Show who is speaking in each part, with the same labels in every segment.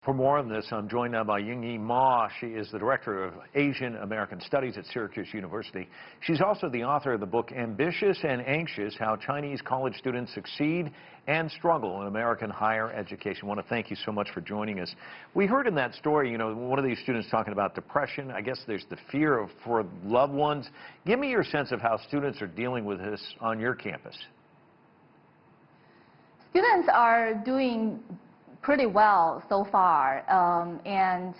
Speaker 1: For more on this, I'm joined now by Yingyi Ma. She is the Director of Asian American Studies at Syracuse University. She's also the author of the book Ambitious and Anxious: How Chinese College Students Succeed and Struggle in American Higher Education. I want to thank you so much for joining us. We heard in that story, one of these students talking about depression. I guess there's the fear for loved ones. Give me your sense of how students are dealing with this on your campus.
Speaker 2: Students are doing pretty well so far, and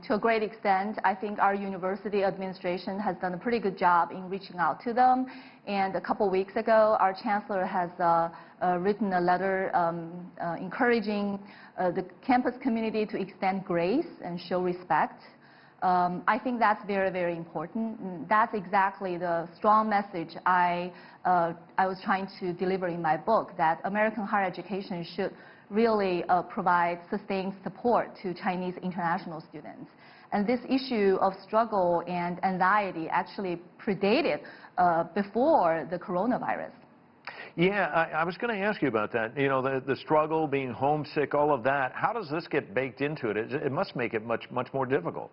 Speaker 2: to a great extent, I think our university administration has done a pretty good job in reaching out to them. And a couple weeks ago, our chancellor has written a letter encouraging the campus community to extend grace and show respect. I think that's very, very important. That's exactly the strong message I was trying to deliver in my book, that American higher education should really provide sustained support to Chinese international students. And this issue of struggle and anxiety actually predated before the coronavirus.
Speaker 1: Yeah, I was going to ask you about that. The struggle, being homesick, all of that. How does this get baked into it? It must make it much more difficult.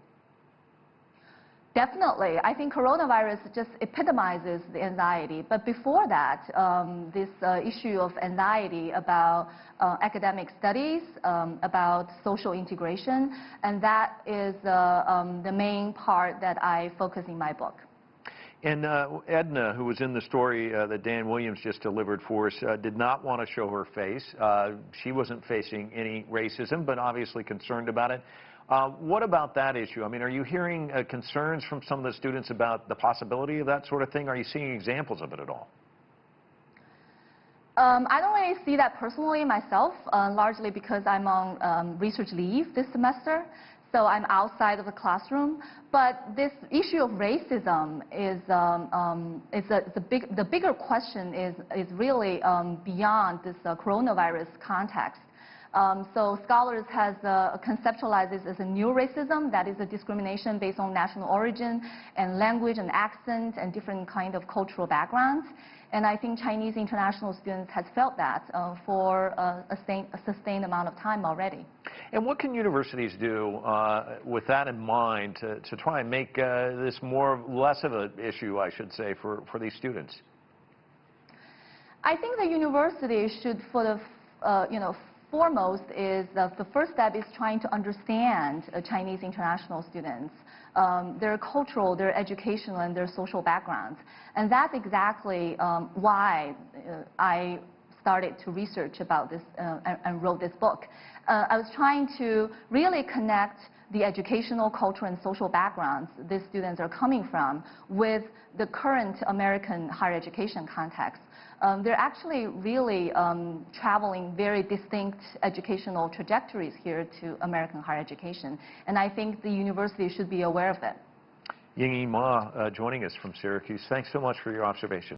Speaker 2: Definitely. I think coronavirus just epitomizes the anxiety. But before that, this issue of anxiety about academic studies, about social integration, and that is the main part that I focus in my book.
Speaker 1: And Edna, who was in the story that Dan Williams just delivered for us, did not want to show her face. She wasn't facing any racism, but obviously concerned about it. What about that issue? I mean, are you hearing concerns from some of the students about the possibility of that sort of thing? Are you seeing examples of it at all?
Speaker 2: I don't really see that personally myself, largely because I'm on research leave this semester, so I'm outside of the classroom. But this issue of racism is the bigger question is really beyond this coronavirus context. So scholars has conceptualized this as a new racism, that is a discrimination based on national origin and language and accent and different kind of cultural backgrounds. And I think Chinese international students has felt that for a sustained amount of time already.
Speaker 1: And what can universities do with that in mind to try and make this less of an issue, I should say, for these students?
Speaker 2: I think the university should, foremost is the first step is trying to understand Chinese international students, their cultural, their educational, and their social backgrounds. And that's exactly why I started to research about this and wrote this book. I was trying to really connect the educational, cultural, and social backgrounds these students are coming from with the current American higher education context. They're actually really traveling very distinct educational trajectories here to American higher education. And I think the university should be aware of it.
Speaker 1: Yingyi Ma joining us from Syracuse. Thanks so much for your observation.